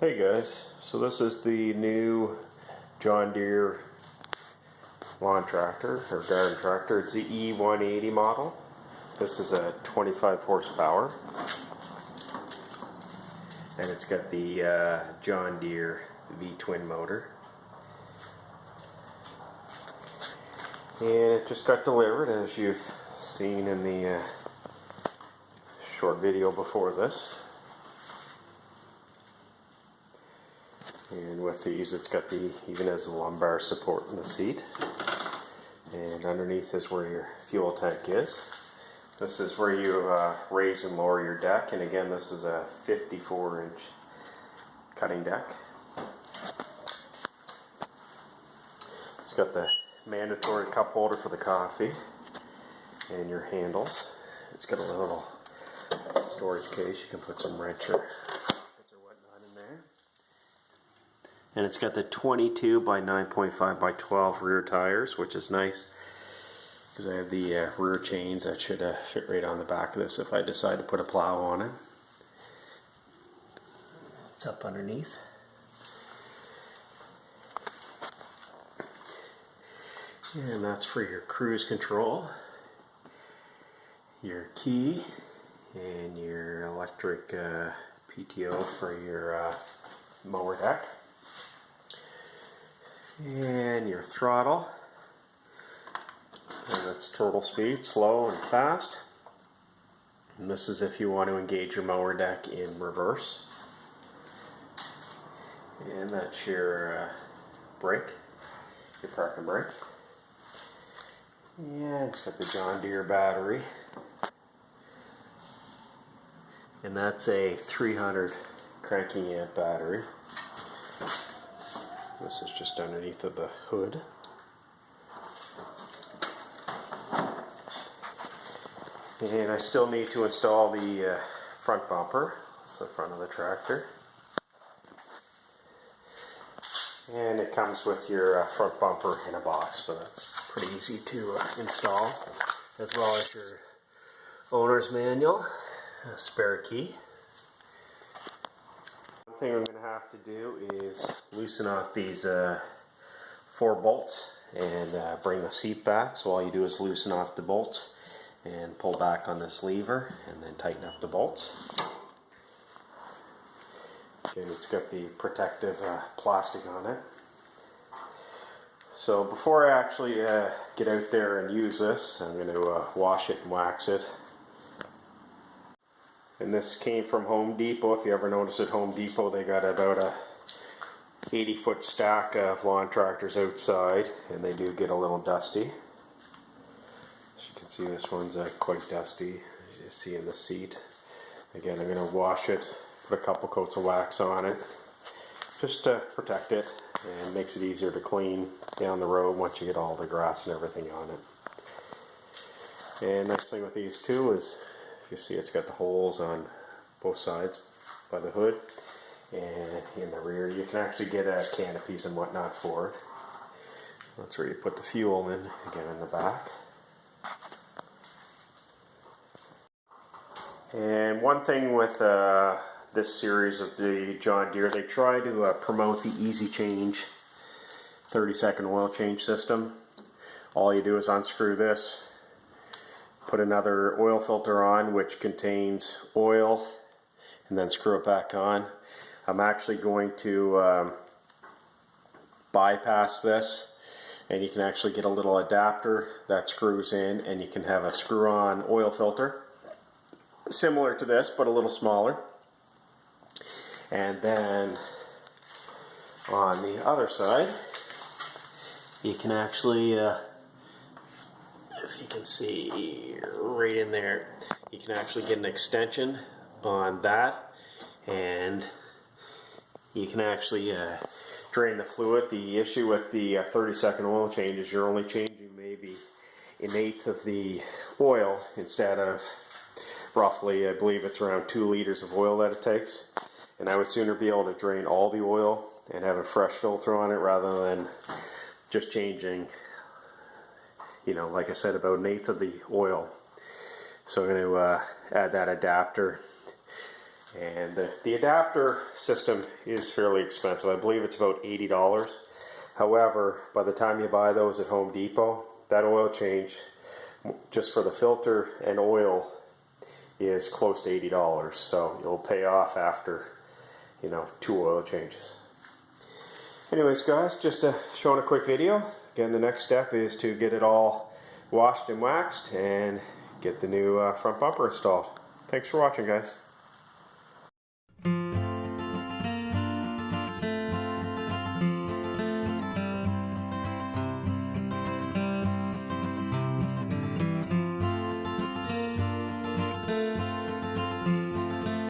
Hey guys, so this is the new John Deere lawn tractor or garden tractor. It's the E180 model. This is a 25 horsepower and it's got the John Deere V-twin motor, and it just got delivered, as you've seen in the short video before this. And with these, it's got even has the lumbar support in the seat. And underneath is where your fuel tank is. This is where you raise and lower your deck. And again, this is a 54-inch cutting deck. It's got the mandatory cup holder for the coffee and your handles. It's got a little storage case. You can put some wrench or whatnot in there. And it's got the 22 by 9.5 by 12 rear tires, which is nice because I have the rear chains that should fit right on the back of this if I decide to put a plow on it. It's up underneath. And that's for your cruise control, your key, and your electric PTO for your mower deck. And your throttle, and that's total speed, slow and fast. And this is if you want to engage your mower deck in reverse. And that's your brake, your parking brake. And it's got the John Deere battery, and that's a 300 cranking amp battery. This is just underneath of the hood. And I still need to install the front bumper. It's the front of the tractor. And it comes with your front bumper in a box, but that's pretty easy to install. As well as your owner's manual, a spare key. One thing I'm going to have to do is loosen off these 4 bolts and bring the seat back. So all you do is loosen off the bolts and pull back on this lever and then tighten up the bolts. And it's got the protective plastic on it. So before I actually get out there and use this, I'm going to wash it and wax it. And this came from Home Depot. If you ever notice at Home Depot, they got about a 80-foot stack of lawn tractors outside, and they do get a little dusty. As you can see, this one's quite dusty, as you see in the seat. Again, I'm going to wash it, put a couple coats of wax on it, just to protect it, and makes it easier to clean down the road once you get all the grass and everything on it. And next thing with these two is, you see it's got the holes on both sides by the hood, and in the rear you can actually get canopies and whatnot for it. That's where you put the fuel in, again in the back. And one thing with this series of the John Deere, they try to promote the easy change 30-second oil change system. All you do is unscrew this, put another oil filter on which contains oil, and then screw it back on. I'm actually going to bypass this, and you can actually get a little adapter that screws in, and you can have a screw-on oil filter similar to this but a little smaller. And then on the other side you can actually if you can see right in there, you can actually get an extension on that, and you can actually drain the fluid. The issue with the 30-second oil change is you're only changing maybe 1/8 of the oil instead of roughly, I believe it's around 2 liters of oil that it takes. And I would sooner be able to drain all the oil and have a fresh filter on it rather than just changing, you know, like I said, about 1/8 of the oil. So I'm going to add that adapter And the adapter system is fairly expensive. I believe it's about $80. However, by the time you buy those at Home Depot, that oil change just for the filter and oil is close to $80. So it'll pay off after, you know, 2 oil changes. Anyways guys, just showing a quick video. Again, the next step is to get it all washed and waxed and get the new front bumper installed. Thanks for watching, guys.